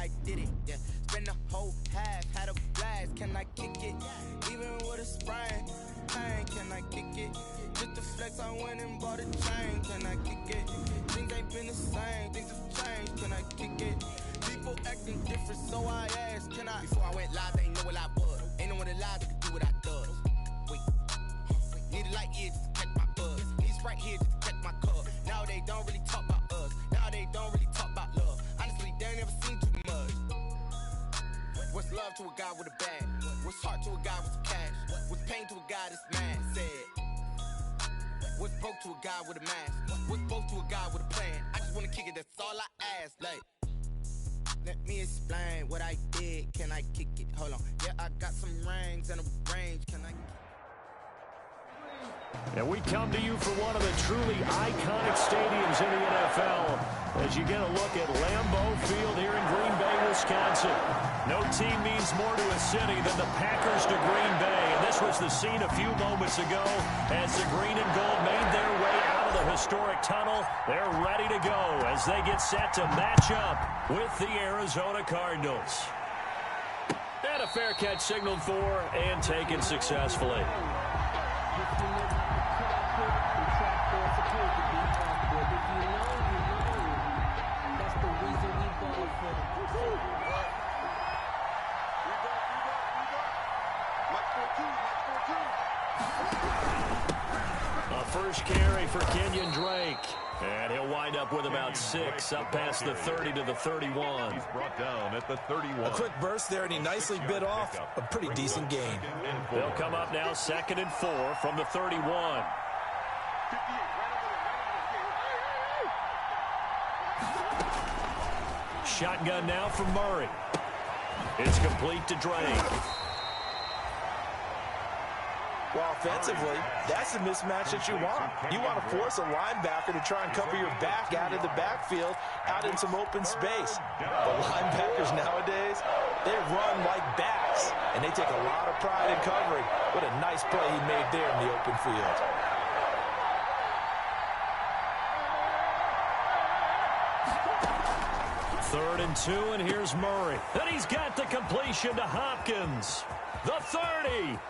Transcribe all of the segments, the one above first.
I did it, yeah. Spend the whole half, had a blast, can I kick it? Even with a sprain, pain, can I kick it? Just to flex, I went and bought a chain, can I kick it? Things ain't been the same, things have changed, can I kick it? People acting different, so I asked, can I? Before I went live, they ain't know what I was. Ain't no one alive that could do what I does. Wait, need a light here just to catch my buzz. Need Sprite here just to catch my cup. Now they don't really talk about us. Now they don't really talk about love. Honestly, they ain't never seen too much. What's love to a guy with a bag? What's heart to a guy with some cash? What's pain to a guy that's mad? Said. What's broke to a guy with a mask? What's both to a guy with a plan? I just wanna kick it, that's all I ask. Like, let me explain what I did. Can I kick it? Hold on. Yeah, I got some rings and a range. Can I? And we come to you from one of the truly iconic stadiums in the NFL as you get a look at Lambeau Field here in Green Bay, Wisconsin. No team means more to a city than the Packers to Green Bay. And this was the scene a few moments ago as the green and gold made their way out of the historic tunnel. They're ready to go as they get set to match up with the Arizona Cardinals. And a fair catch signaled for and taken successfully. A first carry for Kenyon Drake. And he'll wind up with about 6 up past the 30 to the 31. He's brought down at the 31. A quick burst there, and he nicely bit off a pretty decent gain. They'll come up now 2nd and 4 from the 31. Shotgun now from Murray. It's complete to Drake. Well, offensively, that's the mismatch that you want. You want to force a linebacker to try and cover your back out of the backfield, out in some open space. The linebackers nowadays, they run like backs, and they take a lot of pride in covering. What a nice play he made there in the open field. Third and 2, and here's Murray. And he's got the completion to Hopkins. The 30.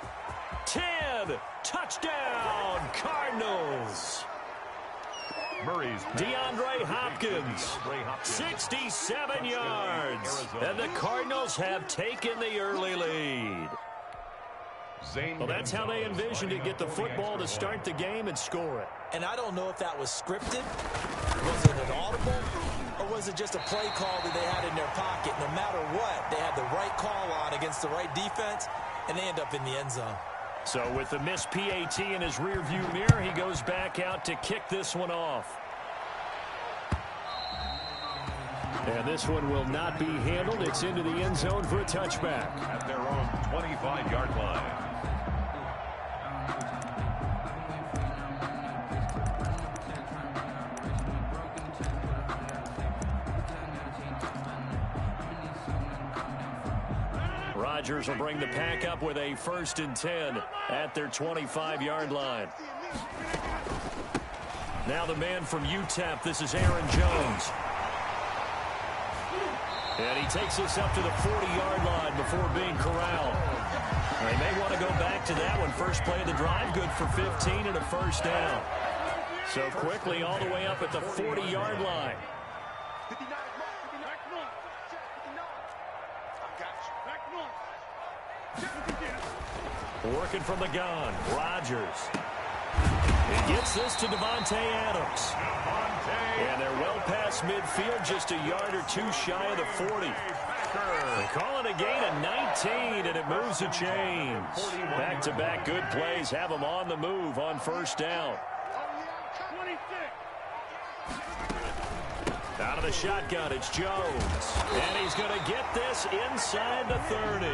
10. Touchdown, Cardinals. Murray's DeAndre Hopkins, 67 yards. And the Cardinals have taken the early lead. Well, that's how they envisioned it, get the football to start the game and score it. And I don't know if that was scripted. Was it an audible? Or was it just a play call that they had in their pocket? No matter what, they had the right call on against the right defense, and they end up in the end zone. So with the missed PAT in his rearview mirror, he goes back out to kick this one off. And this one will not be handled. It's into the end zone for a touchback. At their own 25-yard line. Rodgers will bring the pack up with a 1st and 10 at their 25-yard line. Now the man from UTEP, this is Aaron Jones. And he takes this up to the 40-yard line before being corralled. They may want to go back to that one. First play of the drive, good for 15 and a first down. So quickly all the way up at the 40-yard line. Working from the gun, Rodgers. He gets this to Devontae Adams. And they're well past midfield, just a yard or two shy of the 40. They call it a gain of 19, and it moves the chains. Back-to-back good plays have them on the move on first down. Out of the shotgun, it's Jones. And he's going to get this inside the 30.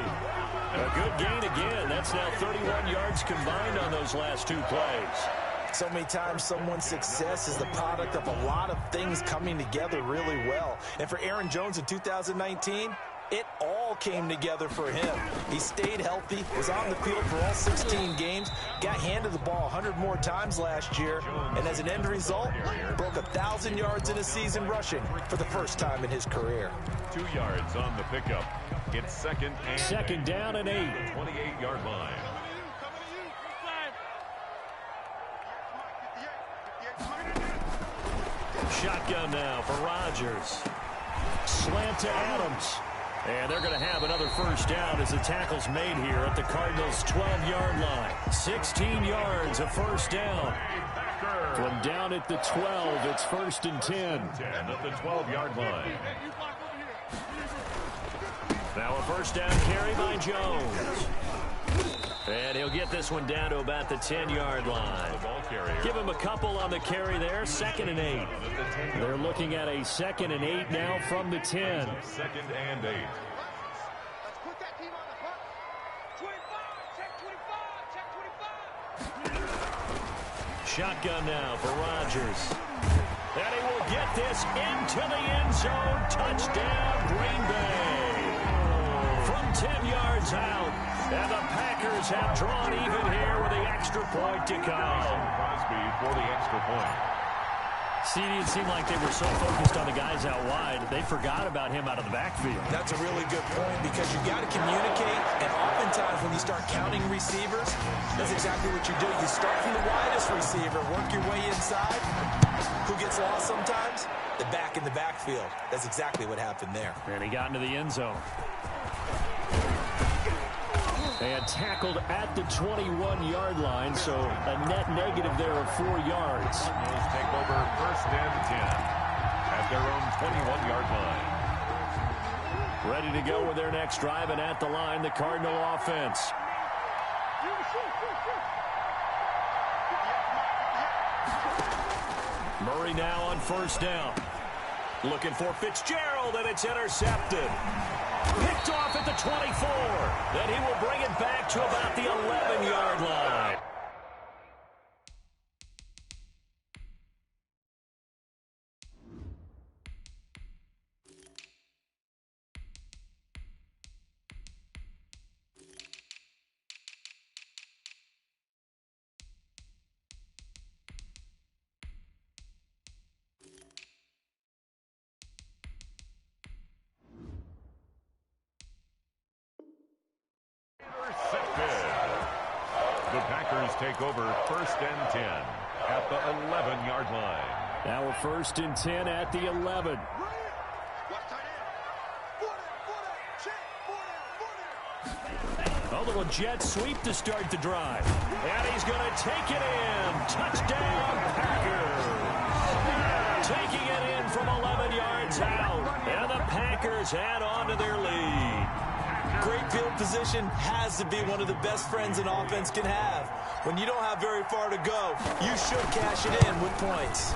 A good gain again. That's now 31 yards combined on those last 2 plays. So many times someone's success is the product of a lot of things coming together really well. And for Aaron Jones in 2019, It all came together for him. He stayed healthy, was on the field for all 16 games, got handed the ball 100 more times last year, and as an end result, broke 1,000 yards in a season rushing for the first time in his career. 2 yards on the pickup. It's second down and 8. 28-yard line. Shotgun now for Rodgers. Slant to Adams. And they're going to have another first down as the tackle's made here at the Cardinals' 12-yard line. 16 yards, a first down. From down at the 12, it's 1st and 10. And at the 12-yard line. Now a first down carry by Jones. And he'll get this one down to about the 10-yard line. Give him a couple on the carry there. 2nd and 8. They're looking at a 2nd and 8 now from the 10. 2nd and 8. Shotgun now for Rodgers. And he will get this into the end zone. Touchdown, Green Bay. From 10 yards out. And the Packers have drawn even here with the extra point to come. Crosby for the extra point. See, it seemed like they were so focused on the guys out wide, they forgot about him out of the backfield. That's a really good point because you got to communicate, and oftentimes when you start counting receivers, that's exactly what you do. You start from the widest receiver, work your way inside. Who gets lost sometimes? The back in the backfield. That's exactly what happened there. And he got into the end zone. And tackled at the 21-yard line, so a net negative there of 4 yards. Cardinals take over 1st and 10 at their own 21-yard line. Ready to go with their next drive, and at the line, the Cardinal offense. Murray now on 1st down. Looking for Fitzgerald, and it's intercepted. Picked off at the 24. Then he will bring it back to about the 11-yard line. The Packers take over 1st and 10 at the 11-yard line. Now a 1st and 10 at the 11. A little jet sweep to start the drive. And he's going to take it in. Touchdown, Packers. Taking it in from 11 yards out. And the Packers add on to their lead. Great field position has to be one of the best friends an offense can have. When you don't have very far to go, you should cash it in with points.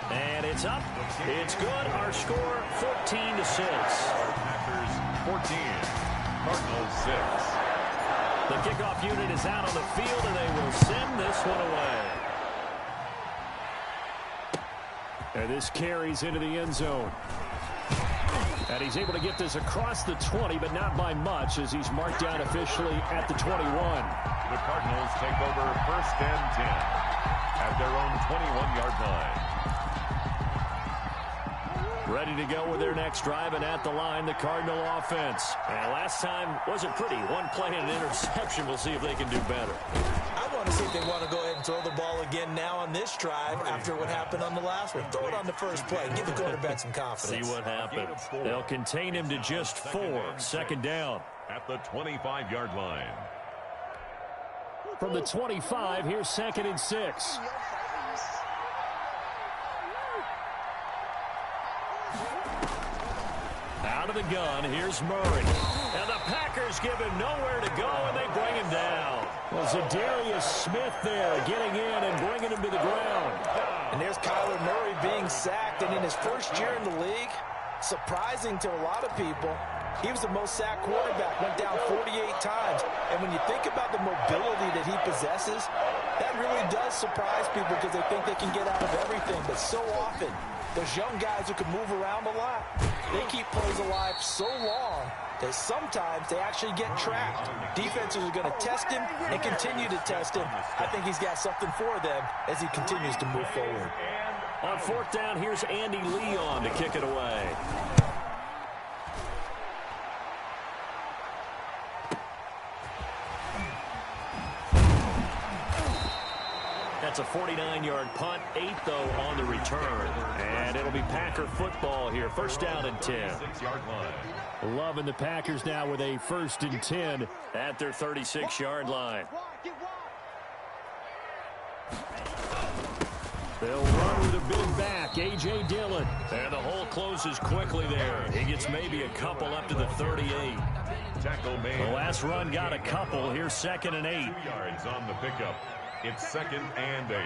And it's up. It's good. Our score, 14-6. Packers 14, Cardinals 6. The kickoff unit is out on the field, and they will send this one away. And this carries into the end zone. And he's able to get this across the 20, but not by much, as he's marked down officially at the 21. The Cardinals take over 1st and 10 at their own 21-yard line. Ready to go with their next drive, and at the line, the Cardinal offense. And last time wasn't pretty. One play and an interception. We'll see if they can do better. I want to see if they want to go ahead and throw the ball again now on this drive after what happened on the last one. Throw it on the first play. Give the quarterback some confidence. See what happens. They'll contain him to just 4. 2nd down. At the 25-yard line. From the 25, here's 2nd and 6. Out of the gun, here's Murray. And the Packers give him nowhere to go, and they bring him down. Well, Zadarius Smith there getting in and bringing him to the ground. And there's Kyler Murray being sacked, and in his first year in the league, surprising to a lot of people, he was the most sacked quarterback, went down 48 times. And when you think about the mobility that he possesses, that really does surprise people because they think they can get out of everything. But so often, there's young guys who can move around a lot. They keep plays alive so long that sometimes they actually get trapped. Defenses are going to test him and continue to test him. I think he's got something for them as he continues to move forward. On fourth down, here's Andy Leon to kick it away. That's a 49-yard punt, 8 though on the return. And it'll be Packer football here, first down and 10. Loving the Packers now with a 1st and 10 at their 36-yard line. They'll run with a big back, A.J. Dillon. And the hole closes quickly there. He gets maybe a couple up to the 38. The last run got a couple. Here's 2nd and 8. 2 yards on the pickup. It's 2nd and 8.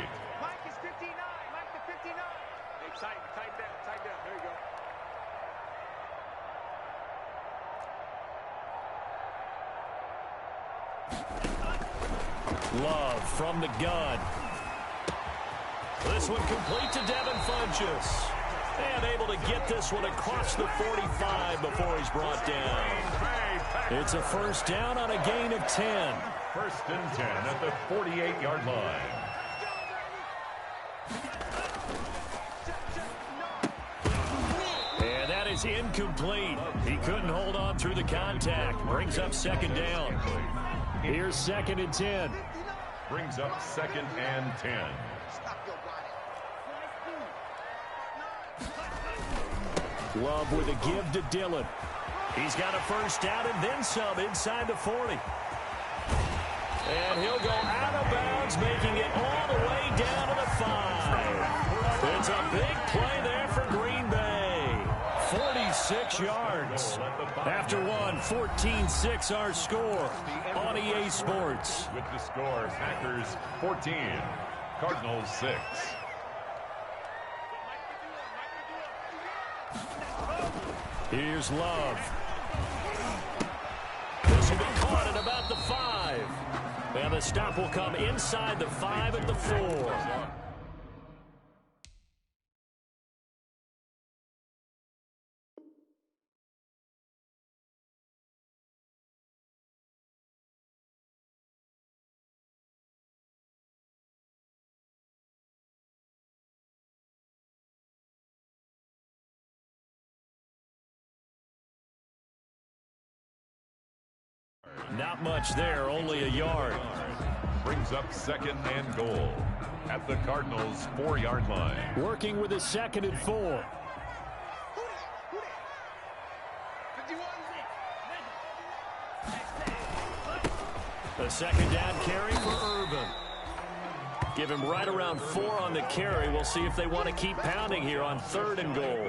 Mike is 59. Mike the 59. Hey, tighten down. There you go. Love from the gun. This one complete to Devin Funchess. And able to get this one across the 45 before he's brought down. It's a first down on a gain of 10. 1st and 10 at the 48-yard line. And that is incomplete. He couldn't hold on through the contact. Brings up 2nd down. Here's 2nd and 10. Brings up 2nd and 10. Love with a give to Dillon. He's got a first down and then some inside the 40. And he'll go out of bounds, making it all the way down to the 5. It's a big play there for Green Bay. 46 yards. After one, 14-6 our score on EA Sports. With the score, Packers 14, Cardinals 6. Here's Love. This will be caught at about the 5. And the stop will come inside the 5 at the 4. Not much there, only a yard. Brings up 2nd and goal at the Cardinals' 4-yard line. Working with a 2nd and 4. A 2nd down carry for Urban. Give him right around 4 on the carry. We'll see if they want to keep pounding here on 3rd and goal.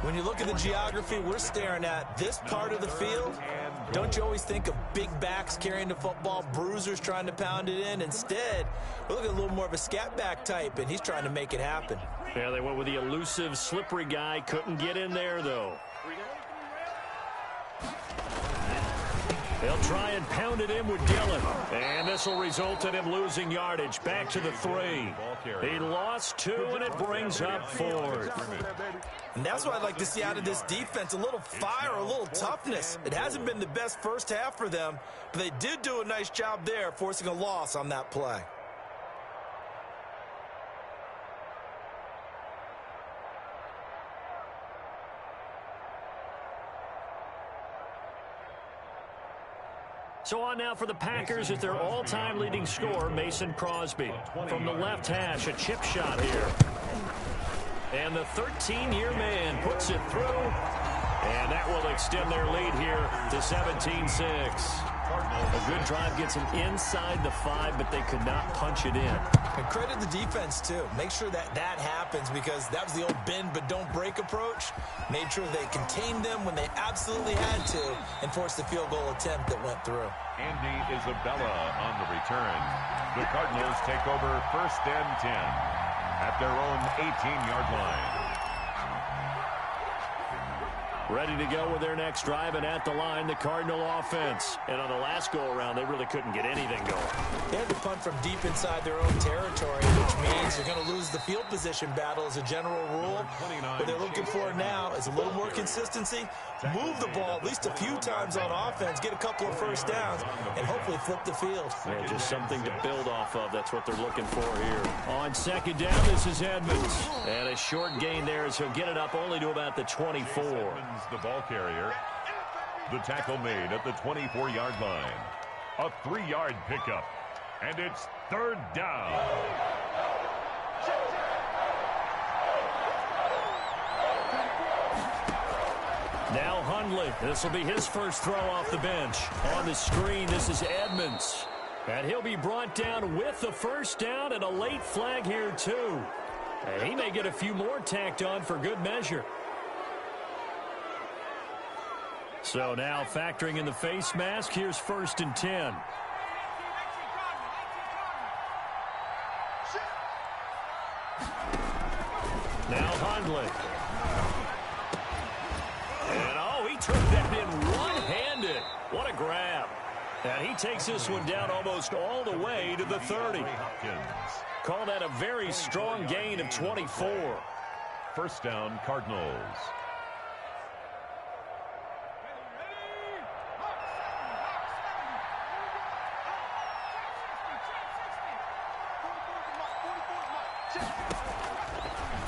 When you look at the geography we're staring at, this part of the field, don't you always think of big backs carrying the football, bruisers trying to pound it in? Instead, we're looking at a little more of a scat back type, and he's trying to make it happen. Yeah, they went with the elusive, slippery guy. Couldn't get in there, though. They'll try and pound it in with Dillon. And this will result in him losing yardage. Back to the 3. He lost 2, and it brings up 4th. And that's what I'd like to see out of this defense, a little fire, a little toughness. It hasn't been the best first half for them, but they did do a nice job there, forcing a loss on that play. So on now for the Packers at their all-time leading scorer, Mason Crosby. From the left hash, a chip shot here. And the 13-year man puts it through. And that will extend their lead here to 17-6. A good drive gets them inside the 5, but they could not punch it in. And credit the defense, too. Make sure that happens, because that was the old bend but don't break approach. Made sure they contained them when they absolutely had to and forced the field goal attempt that went through. Andy Isabella on the return. The Cardinals take over 1st and 10 at their own 18-yard line. Ready to go with their next drive, and at the line, the Cardinal offense. And on the last go-around, they really couldn't get anything going. They had to punt from deep inside their own territory, which means you're going to lose the field position battle as a general rule. What they're looking for now is a little more consistency, move the ball at least a few times on offense, get a couple of first downs, and hopefully flip the field. Yeah, just something to build off of. That's what they're looking for here. On second down, this is Edmonds. And a short gain there as he'll get it up only to about the 24. The ball carrier. The tackle made at the 24-yard line. A 3-yard pickup. And it's third down. Now Hundley. This will be his first throw off the bench. On the screen, this is Edmonds. And he'll be brought down with the first down and a late flag here, too. And he may get a few more tacked on for good measure. So now factoring in the face mask, here's 1st and 10. Now Hundley. And oh, he took that in one-handed. What a grab. And he takes this one down almost all the way to the 30. Call that a very strong gain of 24. First down, Cardinals.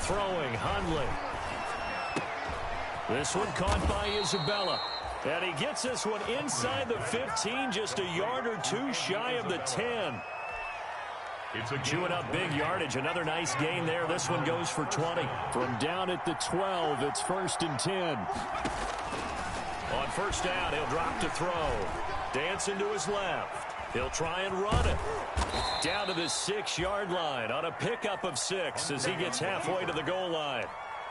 Throwing, Hundley. This one caught by Isabella. And he gets this one inside the 15, just a yard or two shy of the 10. Chewing up big yardage. Another nice gain there. This one goes for 20. From down at the 12, it's 1st and 10. On first down, he'll drop to throw. Dancing to his left. He'll try and run it. Down to the 6-yard line on a pickup of 6 as he gets halfway to the goal line.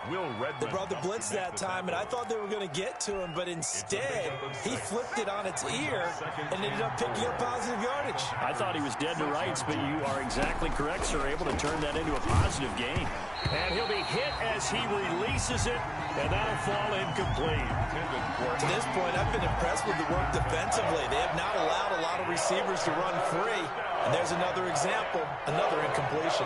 They brought the blitz that time, and I thought they were going to get to him, but instead, he flipped it on its ear and ended up picking up positive yardage. I thought he was dead to rights, but you are exactly correct, sir, able to turn that into a positive gain. And he'll be hit as he releases it, and that'll fall incomplete. To this point, I've been impressed with the work defensively. They have not allowed a lot of receivers to run free, and there's another example, another incompletion.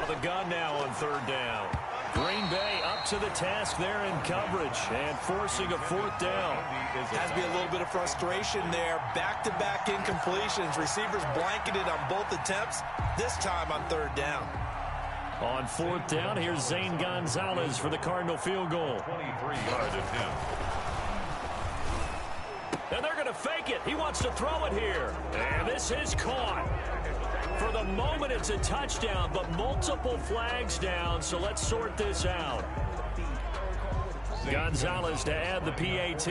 The gun now on third down. Green Bay up to the task there in coverage and forcing a 4th down. Has to be a little bit of frustration there. Back-to-back incompletions. Receivers blanketed on both attempts, this time on 3rd down. On 4th down, here's Zane Gonzalez for the Cardinal field goal. 23-yard attempt. And they're going to fake it. He wants to throw it here. And this is caught. For the moment, it's a touchdown, but multiple flags down, so let's sort this out. Gonzalez to add the PAT.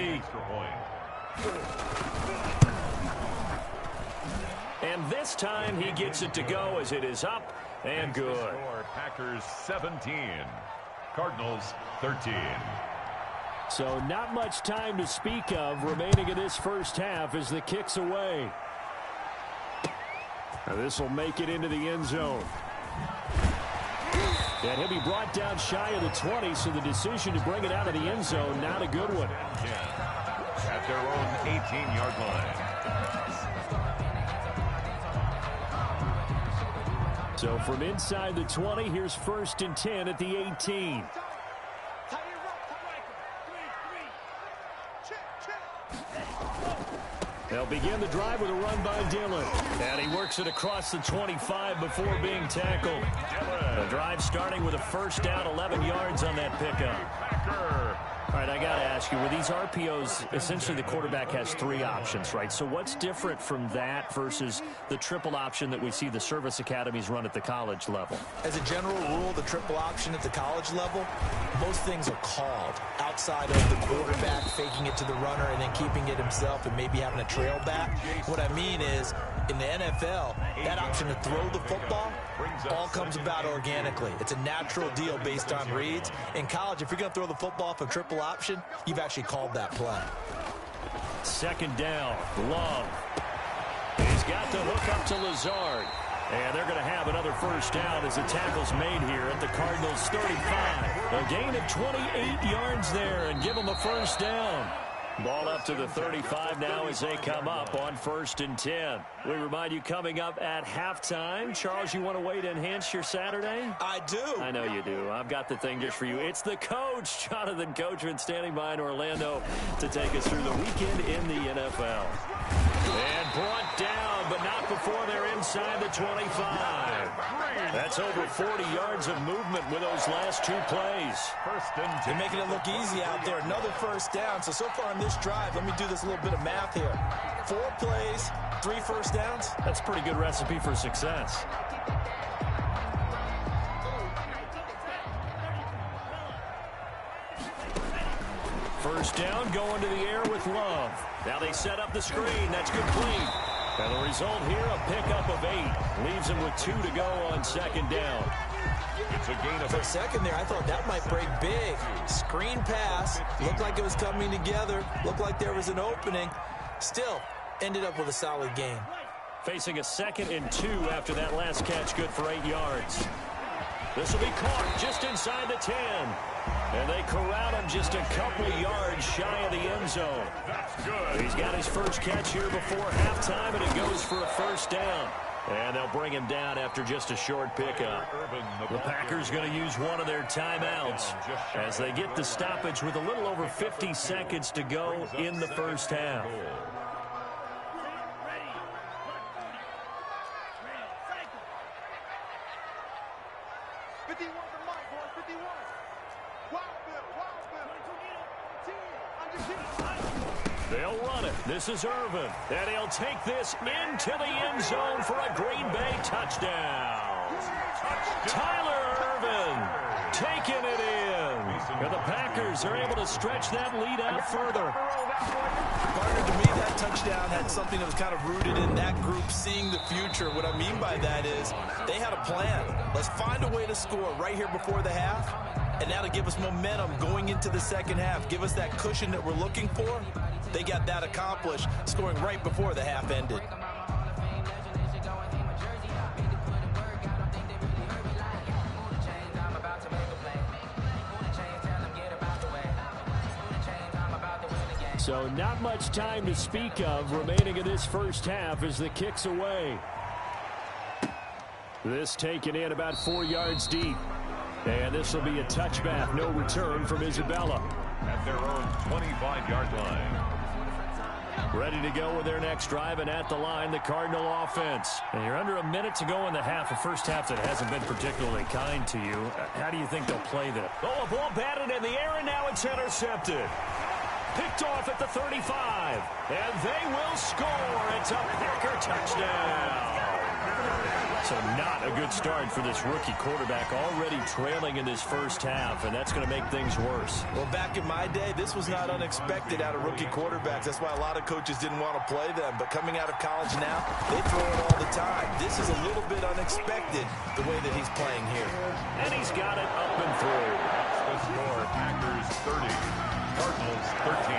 And this time, he gets it to go as it is up and good. Packers 17, Cardinals 13. So not much time to speak of remaining in this first half as the kick's away. Now this will make it into the end zone. And he'll be brought down shy of the 20, so the decision to bring it out of the end zone, not a good one. At their own 18-yard line. So from inside the 20, here's 1st and 10 at the 18. They'll begin the drive with a run by Dillon. And he works it across the 25 before being tackled. The drive starting with a first down, 11 yards on that pickup. All right, I got to ask you, with these RPOs, essentially the quarterback has 3 options, right? So what's different from that versus the triple option that we see the service academies run at the college level? As a general rule, the triple option at the college level, most things are called outside of the quarterback faking it to the runner and then keeping it himself and maybe having a trail back. What I mean is, in the NFL, that option to throw the football all comes about organically. It's a natural deal based on reads. In college, if you're going to throw the football off a triple option, you've actually called that play. Second down, Love. He's got the hook up to Lazard. And they're going to have another first down as the tackle's made here at the Cardinals' 35. A gain of 28 yards there and give them a first down. Ball up to the 35 now as they come up on 1st and 10. We remind you coming up at halftime. Charles, you want a way to enhance your Saturday? I do. I know you do. I've got the thing just for you. It's the coach, Jonathan Coachman, standing by in Orlando to take us through the weekend in the NFL. And brought down, but not before they're inside the 25. That's over 40 yards of movement with those last 2 plays. They're making it look easy out there. Another first down. So far on this drive, let me do this little bit of math here. 4 plays, 3 first downs. That's a pretty good recipe for success. First down, going to the air with Love. Now they set up the screen. That's complete. And the result here, a pickup of 8. Leaves them with 2 to go on 2nd down. It's a gain of For a second there, I thought that might break big. Screen pass. Looked like it was coming together. Looked like there was an opening. Still, ended up with a solid gain. Facing a 2nd and 2 after that last catch, good for 8 yards. This will be caught just inside the 10. And they corral him just a couple yards shy of the end zone. That's good. He's got his first catch here before halftime, and it goes for a first down. And they'll bring him down after just a short pickup. The Packers going to use one of their timeouts as they get the stoppage with a little over 50 seconds to go in the first half. They'll run it. This is Irvin. And he'll take this into the end zone for a Green Bay touchdown. Tyler Irvin taking it in. And the Packers are able to stretch that lead out further. Partner, to me, that touchdown had something that was kind of rooted in that group seeing the future. What I mean by that is they had a plan. Let's find a way to score right here before the half. And that'll give us momentum going into the second half. Give us that cushion that we're looking for. They got that accomplished, scoring right before the half ended. So not much time to speak of remaining in this first half as the kick's away. This taken in about 4 yards deep. And this will be a touchback, no return from Isabella. At their own 25-yard line. Ready to go with their next drive, and at the line, the Cardinal offense. And you're under a minute to go in the half, a first half that hasn't been particularly kind to you. How do you think they'll play that? Oh, a ball batted in the air, and now it's intercepted. Picked off at the 35, and they will score. It's a Packer touchdown. So not a good start for this rookie quarterback, already trailing in this first half, and that's going to make things worse. Well, back in my day, this was not unexpected out of rookie quarterbacks. That's why a lot of coaches didn't want to play them. But coming out of college now, they throw it all the time. This is a little bit unexpected, the way that he's playing here. And he's got it up and through. The score, Packers 30, Cardinals 13.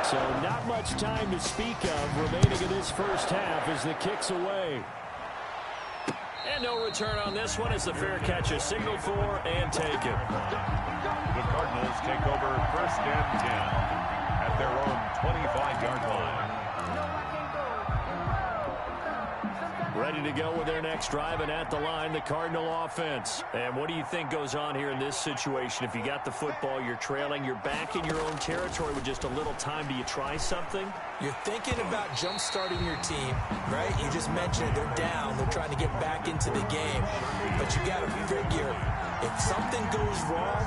So not much time to speak of remaining in this first half as the kick's away. And no return on this one as the fair catch is signaled for and taken. The Cardinals take over 1st and 10 at their own 25-yard line. Ready to go with their next drive, and at the line, the Cardinal offense. And what do you think goes on here in this situation? If you got the football, you're trailing, you're back in your own territory with just a little time. Do you try something? You're thinking about jump-starting your team, right? You just mentioned they're down. They're trying to get back into the game. But you got to figure, if something goes wrong,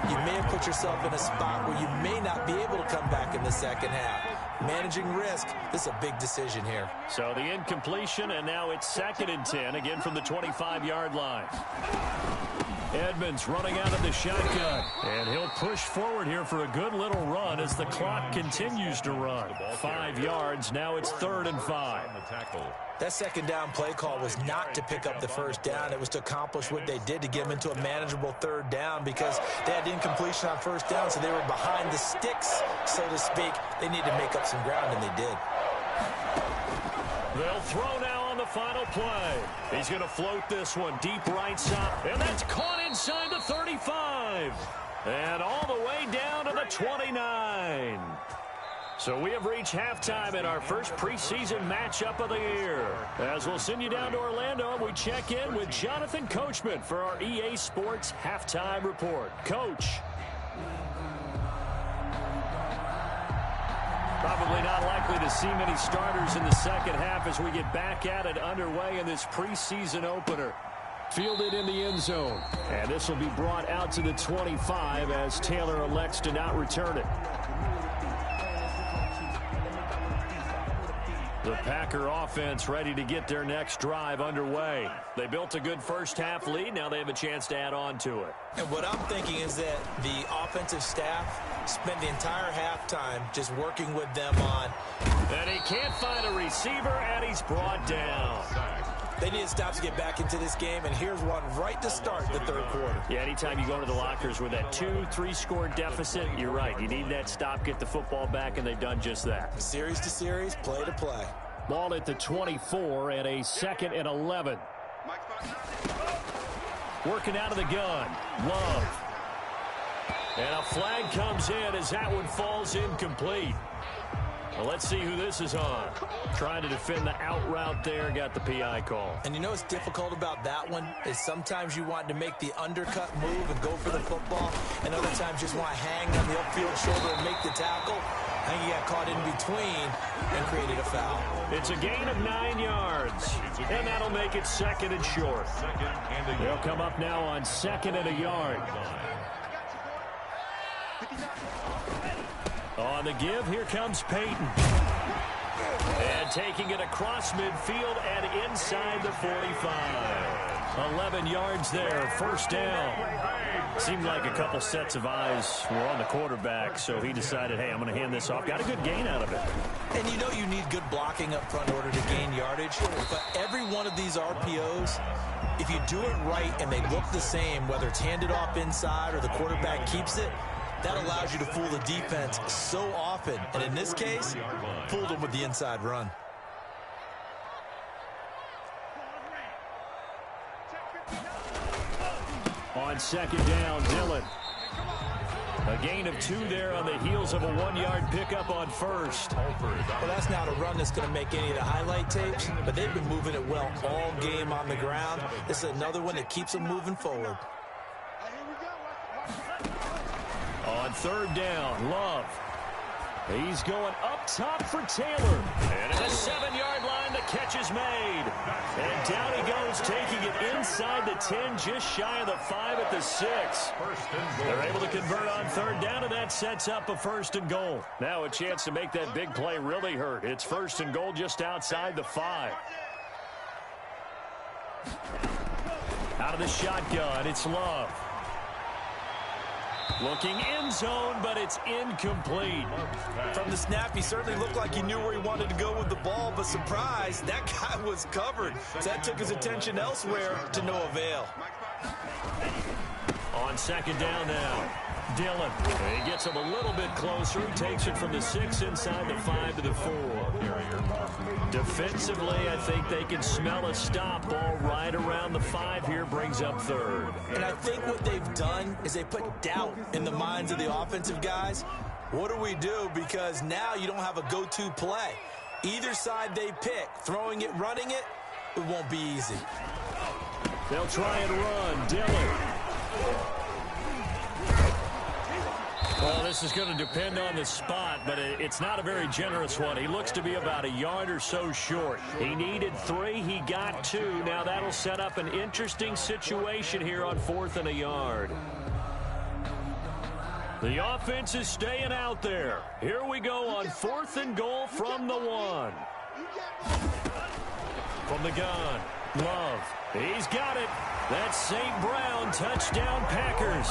you may have put yourself in a spot where you may not be able to come back in the second half. Managing risk, this is a big decision here. So the incompletion, and now it's 2nd and 10, again from the 25-yard line. Edmonds running out of the shotgun, and he'll push forward here for a good little run as the clock continues to run. 5 yards, now it's 3rd and 5. That second down play call was not to pick up the first down. It was to accomplish what they did to get them into a manageable 3rd down because they had incompletion on first down, so they were behind the sticks, so to speak. They needed to make up some ground, and they did. They'll throw now on the final play. He's going to float this one deep right side. And that's caught inside the 35. And all the way down to the 29. So we have reached halftime in our first preseason matchup of the year. As we'll send you down to Orlando, we check in with Jonathan Coachman for our EA Sports Halftime Report. Coach. Probably not likely to see many starters in the second half as we get back at it underway in this preseason opener. Fielded in the end zone. And this will be brought out to the 25 as Taylor elects to not return it. The Packer offense ready to get their next drive underway. They built a good first-half lead. Now they have a chance to add on to it. And what I'm thinking is that the offensive staff spent the entire halftime just working with them on. And he can't find a receiver, and he's brought down. They need to stop to get back into this game, and here's one right to start the third quarter. Yeah, anytime you go into the lockers with that 2-3 score deficit, you're right. You need that stop, get the football back, and they've done just that. Series to series, play to play. Ball at the 24 and a 2nd and 11. Working out of the gun. Love. And a flag comes in as that one falls incomplete. Well, let's see who this is on. Trying to defend the out route there, got the PI call. And you know what's difficult about that one is sometimes you want to make the undercut move and go for the football, and other times you just want to hang on the upfield shoulder and make the tackle. I think he got caught in between and created a foul. It's a gain of 9 yards, and that'll make it 2nd and short. They'll come up now on 2nd and a yard. On the give, here comes Peyton. And taking it across midfield and inside the 45. 11 yards there, first down. Seemed like a couple sets of eyes were on the quarterback, so he decided, hey, I'm going to hand this off. Got a good gain out of it. And you know you need good blocking up front in order to gain yardage, but every one of these RPOs, if you do it right and they look the same, whether it's handed off inside or the quarterback keeps it, that allows you to fool the defense so often. And in this case, fooled them with the inside run. On 2nd down, Dillon. A gain of 2 there on the heels of a 1-yard pickup on first. Well, that's not a run that's going to make any of the highlight tapes, but they've been moving it well all game on the ground. This is another one that keeps them moving forward. On 3rd down, Love. He's going up top for Taylor. And at the 7-yard line, the catch is made. And down he goes, taking it inside the 10, just shy of the 5 at the 6. They're able to convert on 3rd down, and that sets up a 1st and goal. Now a chance to make that big play really hurt. It's 1st and goal just outside the 5. Out of the shotgun, it's Love. Looking end zone, but it's incomplete. From the snap, he certainly looked like he knew where he wanted to go with the ball, but surprise, that guy was covered. So that took his attention elsewhere to no avail. On 2nd down now, Dillon. He gets him a little bit closer. He takes it from the 6 inside the 5 to the 4. Defensively, I think they can smell a stop. Ball right around the 5 here, brings up 3rd. And I think what they've done is they put doubt in the minds of the offensive guys. What do we do? Because now you don't have a go-to play. Either side they pick, throwing it, running it, it won't be easy. They'll try and run. Dillon. Well, this is going to depend on the spot, but it's not a very generous one. He looks to be about a yard or so short. He needed 3. He got 2. Now that'll set up an interesting situation here on 4th and a yard. The offense is staying out there. Here we go on 4th and goal from the 1. From the gun, Love. He's got it. That's St. Brown, touchdown Packers.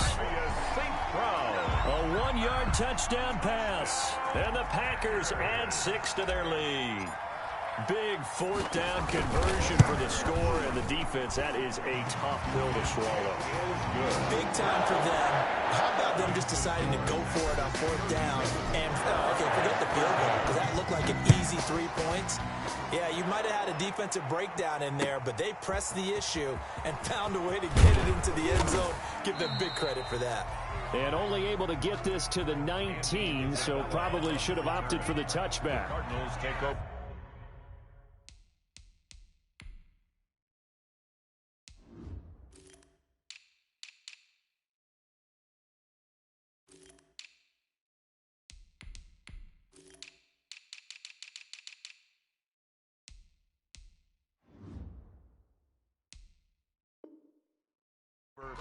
A 1-yard touchdown pass. And the Packers add 6 to their lead. Big 4th down conversion for the score, and the defense, that is a tough pill to swallow. Big time for them. How about them just deciding to go for it on 4th down? And, okay, forget the field goal, because that looked like an easy 3 points. Yeah, you might have had a defensive breakdown in there, but they pressed the issue and found a way to get it into the end zone. Give them big credit for that. And only able to get this to the 19, so probably should have opted for the touchback. Cardinals take over.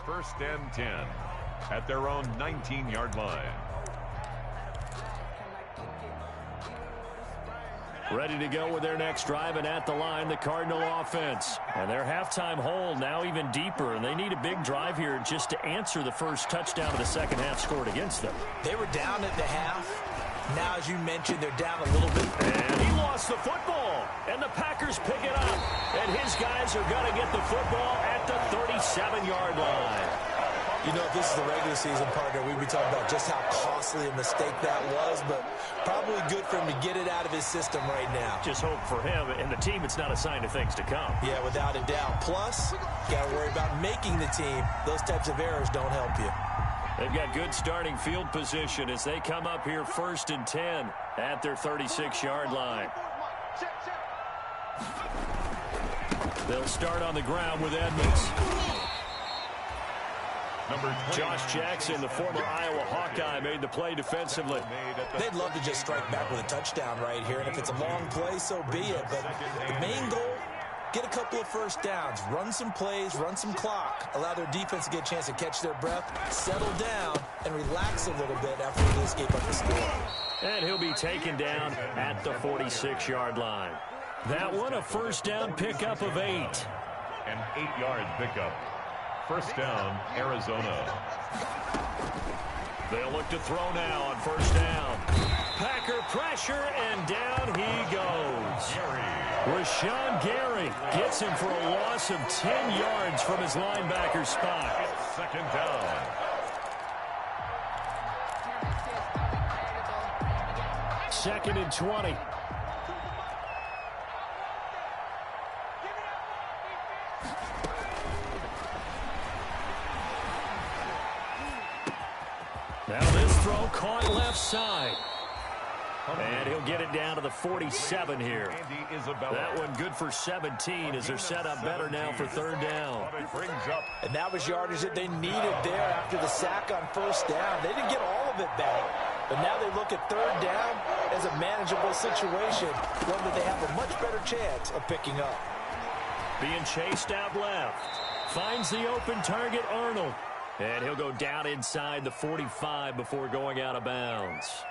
First and 10 at their own 19-yard line. Ready to go with their next drive, and at the line, the Cardinal offense. And their halftime hole now even deeper, and they need a big drive here just to answer the first touchdown of the second half scored against them. They were down at the half. Now, as you mentioned, they're down a little bit. And he lost the football, and the Packers pick it up. And his guys are going to get the football at the 37-yard line. You know, if this is the regular season, partner, we'd be talking about just how costly a mistake that was, but probably good for him to get it out of his system right now. Just hope for him and the team it's not a sign of things to come. Yeah, without a doubt. Plus, you got to worry about making the team. Those types of errors don't help you. They've got good starting field position as they come up here 1st and 10 at their 36-yard line. They'll start on the ground with Edmonds. Josh Jackson, the former Iowa Hawkeye, made the play defensively. They'd love to just strike back with a touchdown right here, and if it's a long play, so be it. But the main goal, get a couple of first downs, run some plays, run some clock, allow their defense to get a chance to catch their breath, settle down, and relax a little bit after they escape up the score. And he'll be taken down at the 46-yard line. That one a first down pickup of 8. An 8-yard pickup. First down, Arizona. They'll look to throw now on first down. Packer pressure, and down he goes. Rashawn Gary gets him for a loss of 10 yards from his linebacker spot. Second down. Second and 20. Now this throw caught left side. And he'll get it down to the 47 here. That one good for 17 as they're set up better now for third down. And that was yardage that they needed there after the sack on first down. They didn't get all of it back, but now they look at third down as a manageable situation, one that they have a much better chance of picking up. Being chased out left. Finds the open target, Arnold. And he'll go down inside the 45 before going out of bounds.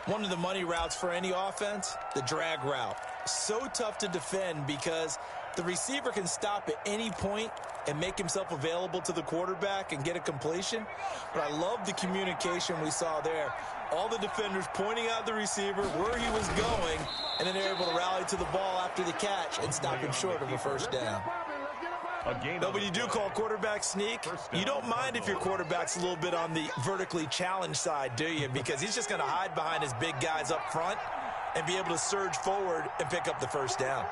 One of the money routes for any offense, the drag route. So tough to defend because the receiver can stop at any point and make himself available to the quarterback and get a completion. But I love the communication we saw there. All the defenders pointing out the receiver, where he was going, and then they're able to rally to the ball after the catch and stop him short of a first down. But when you do call quarterback sneak, you don't mind if your quarterback's a little bit on the vertically challenged side, do you? Because he's just going to hide behind his big guys up front and be able to surge forward and pick up the first down.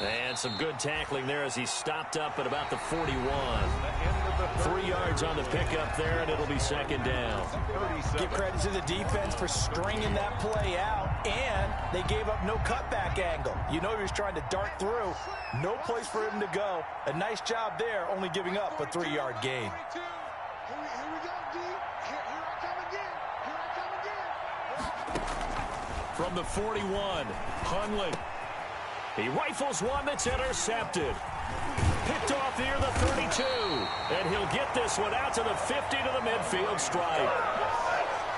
And some good tackling there as he stopped up at about the 41. 3 yards on the pickup there, and it'll be second down. Give credit to the defense for stringing that play out, and they gave up no cutback angle. You know he was trying to dart through. No place for him to go. A nice job there, only giving up a 3-yard gain. From the 41, Hundley. He rifles one that's intercepted. Picked off near the 32. And he'll get this one out to the 50 to the midfield stripe.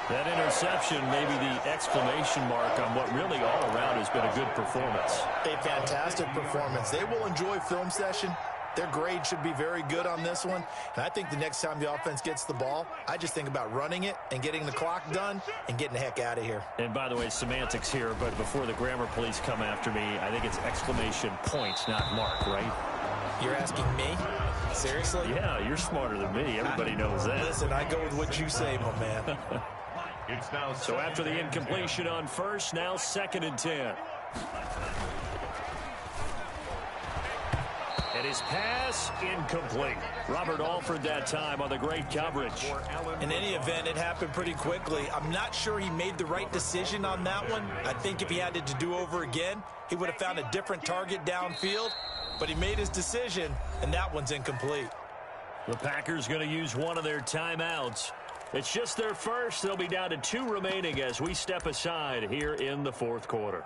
That interception may be the exclamation mark on what really all around has been a good performance. A fantastic performance. They will enjoy film session. Their grade should be very good on this one. And I think the next time the offense gets the ball, I just think about running it and getting the clock done and getting the heck out of here. And by the way, semantics here, but before the grammar police come after me, I think it's exclamation points, not mark, right? You're asking me? Seriously? Yeah, you're smarter than me. Everybody knows that. Listen, I go with what you say, my man. So after the incompletion on first, now 2nd and 10. And his pass incomplete. Robert Alford that time on the great coverage. In any event, it happened pretty quickly. I'm not sure he made the right decision on that one. I think if he had it to do over again, he would have found a different target downfield. But he made his decision, and that one's incomplete. The Packers going to use one of their timeouts. It's just their first. They'll be down to 2 remaining as we step aside here in the 4th quarter.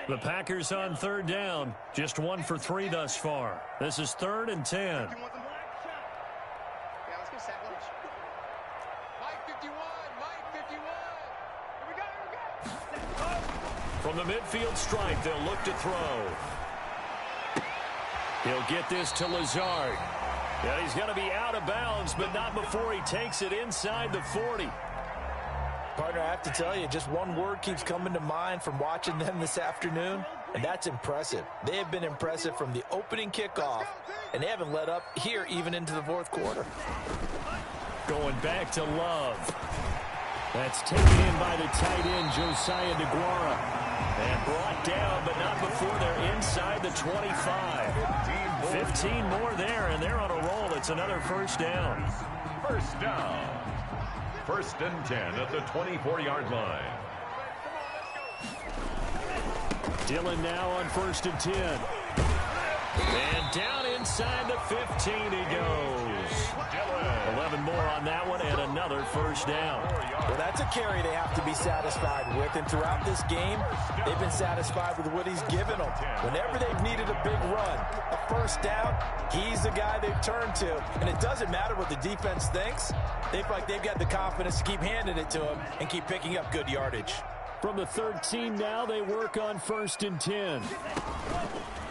The Packers on 3rd down. Just 1 for 3 thus far. This is 3rd and 10. Yeah, let's get set. Mike 51. Mike 51. Here we go. From the midfield stripe, they'll look to throw. He'll get this to Lazard. Yeah, he's going to be out of bounds, but not before he takes it inside the 40. Partner, I have to tell you, just one word keeps coming to mind from watching them this afternoon, and that's impressive. They have been impressive from the opening kickoff, and they haven't let up here even into the 4th quarter. Going back to Love. That's taken in by the tight end, Josiah DeGuara. And brought down, but not before they're inside the 25. 15 more there, and they're on a roll. It's another first down. First down. 1st and 10 at the 24-yard line. Dillon now on 1st and 10. And down inside the 15 he goes. 11 more on that one and another first down. Well, that's a carry they have to be satisfied with, and throughout this game, they've been satisfied with what he's given them. Whenever they've needed a big run, a first down, he's the guy they've turned to, and it doesn't matter what the defense thinks. They feel like they've got the confidence to keep handing it to him and keep picking up good yardage. From the 13 now, they work on 1st and 10.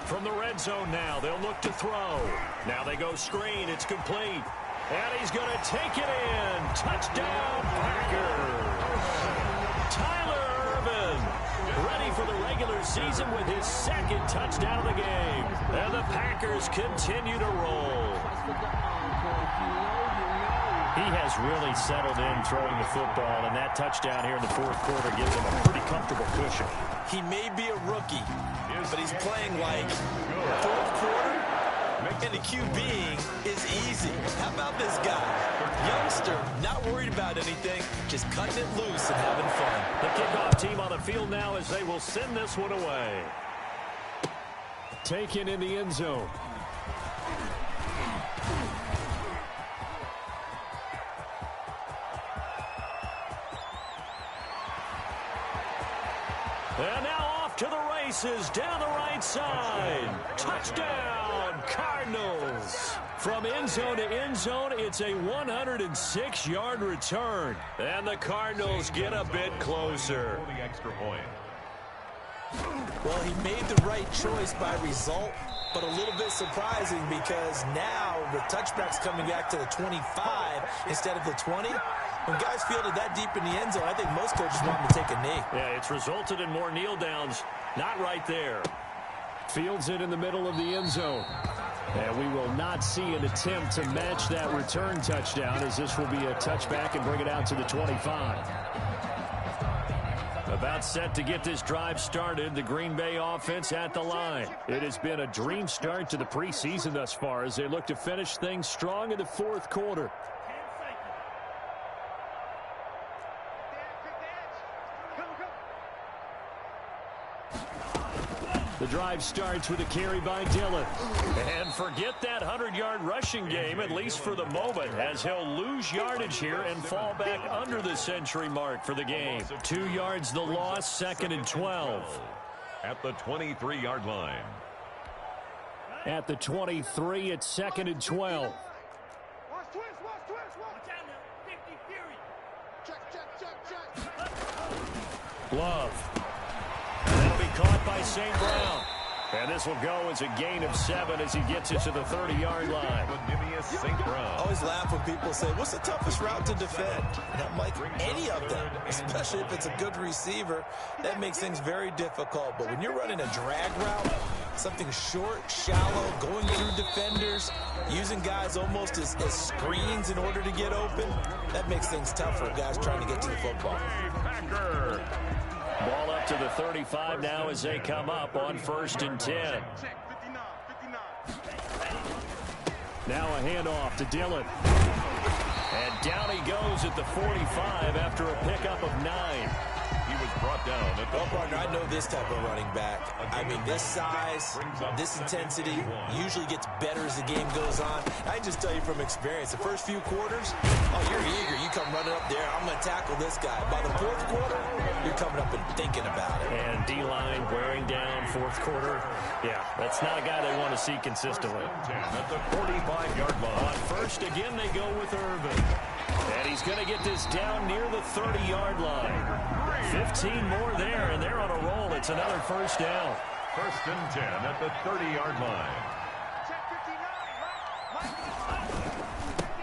From the red zone now, they'll look to throw. Now they go screen. It's complete. And he's going to take it in. Touchdown, Packers. Tyler Ervin, ready for the regular season with his 2nd touchdown of the game. And the Packers continue to roll. He has really settled in throwing the football, and that touchdown here in the 4th quarter gives him a pretty comfortable cushion. He may be a rookie, but he's playing like 4th quarter, and the QBing is easy. How about this guy? Youngster, not worried about anything, just cutting it loose and having fun. The kickoff team on the field now as they will send this one away. Taken in the end zone. And now off to the races down the right side. Touchdown, Cardinals. From end zone to end zone, it's a 106-yard return. And the Cardinals get a bit closer. The extra point. Well, he made the right choice by result, but a little bit surprising because now the touchback's coming back to the 25 instead of the 20. When guys fielded that deep in the end zone, I think most coaches want him to take a knee. Yeah, it's resulted in more kneel downs. Not right there. Fields it in the middle of the end zone. And we will not see an attempt to match that return touchdown, as this will be a touchback and bring it out to the 25. About set to get this drive started, the Green Bay offense at the line. It has been a dream start to the preseason thus far as they look to finish things strong in the 4th quarter. The drive starts with a carry by Dillon. And forget that 100-yard rushing game, at least for the moment, as he'll lose yardage here and fall back under the century mark for the game. 2 yards the loss, 2nd and 12. At the 23-yard line. At the 23, it's 2nd and 12. Watch twist, watch twist, watch out now. 50 fury. Check. Love. And that'll be caught by St. Brown. And this will go as a gain of 7 as he gets it to the 30-yard line. St. Brown. Always laugh when people say, what's the toughest route to defend? And I'm like, any of them, especially if it's a good receiver, that makes things very difficult. But when you're running a drag route, Something short, shallow, going through defenders, using guys almost as screens in order to get open. That makes things tough for guys trying to get to the football. Ball up to the 35 now as they come up on 1st and 10. Now a handoff to Dillon. And down he goes at the 45 after a pickup of 9. He was brought down at the partner, I know this type of running back. I mean, this size, this intensity usually gets better as the game goes on. I can just tell you from experience, the first few quarters, oh, you're eager. You come running up there, I'm going to tackle this guy. By the 4th quarter, you're coming up and thinking about it. And D-line wearing down 4th quarter. Yeah, that's not a guy they want to see consistently. At the 45-yard line. On 1st, again, they go with Irvin. And he's going to get this down near the 30-yard line. 15 more there, and they're on a roll. It's another 1st down. 1st and 10 at the 30-yard line.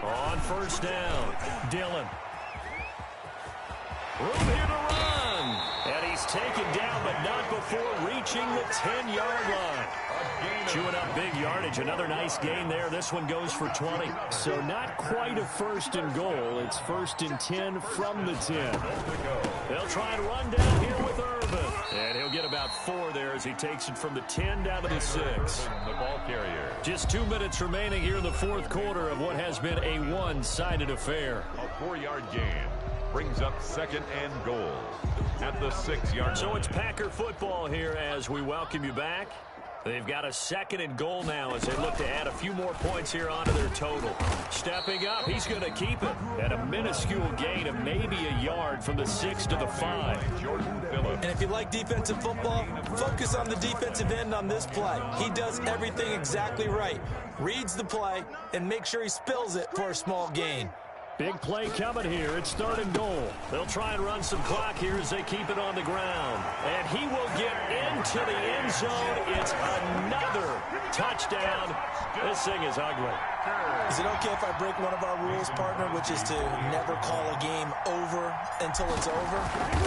On 1st down, Dillon. Room here to run. And he's taken down, but not before reaching the 10-yard line. Chewing up big yardage. Another nice gain there. This one goes for 20. So not quite a 1st and goal. It's 1st and 10 from the 10. They'll try and run down here with Irvin. And he'll get about 4 there as he takes it from the 10 down to the 6. The ball carrier. Just 2 minutes remaining here in the 4th quarter of what has been a one-sided affair. A 4-yard gain brings up 2nd and goal at the 6-yard line. So it's Packer football here as we welcome you back. They've got a 2nd and goal now as they look to add a few more points here onto their total. Stepping up, he's going to keep it at a minuscule gain of maybe a yard from the 6 to the 5. And if you like defensive football, focus on the defensive end on this play. He does everything exactly right. Reads the play and make sure he spills it for a small gain. Big play coming here. It's 3rd and goal. They'll try and run some clock here as they keep it on the ground. And he will get into the end zone. It's another touchdown. This thing is ugly. Is it okay if I break one of our rules, partner, which is to never call a game over until it's over?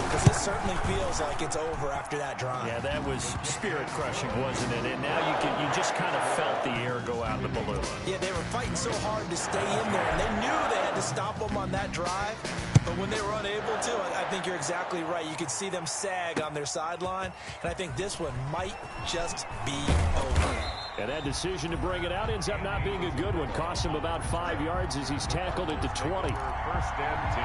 Because this certainly feels like it's over after that drive. Yeah, that was spirit-crushing, wasn't it? And now you just kind of felt the air go out of the balloon. Yeah, they were fighting so hard to stay in there, and they knew they had to stop them on that drive. But when they were unable to, I think you're exactly right. You could see them sag on their sideline, and I think this one might just be over. And that decision to bring it out ends up not being a good one. Cost him about 5 yards as he's tackled it to 20. 1st and 10.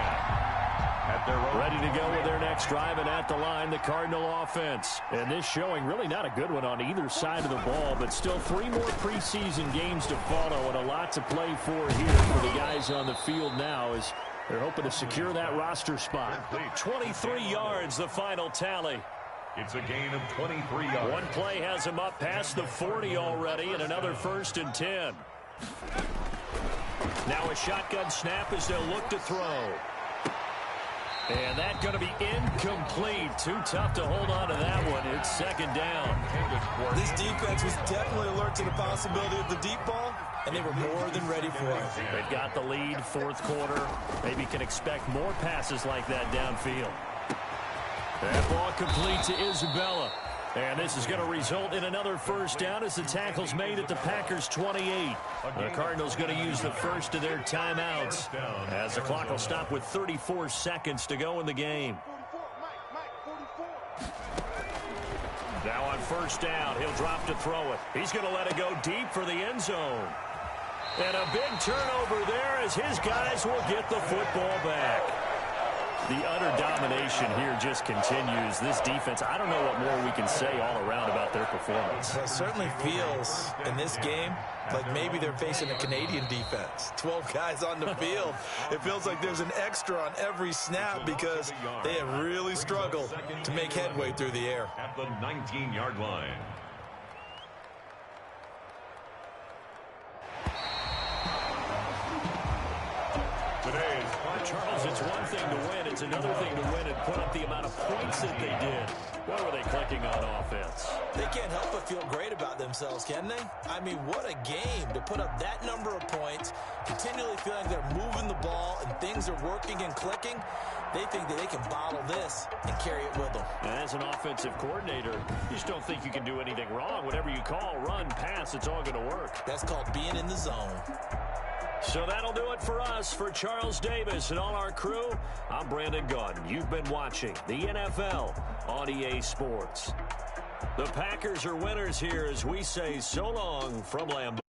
At their own. Ready to go with their next drive, and at the line, the Cardinal offense. And this showing really not a good one on either side of the ball, but still 3 more preseason games to follow and a lot to play for here for the guys on the field now as they're hoping to secure that roster spot. 23 yards, the final tally. It's a gain of 23 yards. One play has him up past the 40 already, and another 1st and 10. Now a shotgun snap as they'll look to throw. And that's going to be incomplete. Too tough to hold on to that one. It's 2nd down. This defense was definitely alert to the possibility of the deep ball, and they were more than ready for it. They've got the lead, 4th quarter. Maybe can expect more passes like that downfield. That ball complete to Isabella. And this is going to result in another 1st down as the tackle's made at the Packers' 28. The Cardinals going to use the first of their timeouts as the clock will stop with 34 seconds to go in the game. Now on 1st down, he'll drop to throw it. He's going to let it go deep for the end zone. And a big turnover there as his guys will get the football back. The utter domination here just continues. This defense, I don't know what more we can say all around about their performance. Well, it certainly feels in this game like maybe they're facing a Canadian defense. 12 guys on the field. It feels like there's an extra on every snap because they have really struggled to make headway through the air. At the 19-yard line. Charles, it's one thing to win. it's another thing to win and put up the amount of points that they did. What were they clicking on offense? They can't help but feel great about themselves, can they? I mean, what a game to put up that number of points, continually feeling they're moving the ball and things are working and clicking. They think that they can bottle this and carry it with them. As an offensive coordinator, you just don't think you can do anything wrong. Whatever you call, run, pass, it's all going to work. That's called being in the zone. So that'll do it for us. For Charles Davis and all our crew, I'm Brandon Gunn. You've been watching the NFL on EA Sports. The Packers are winners here as we say so long from Lambeau.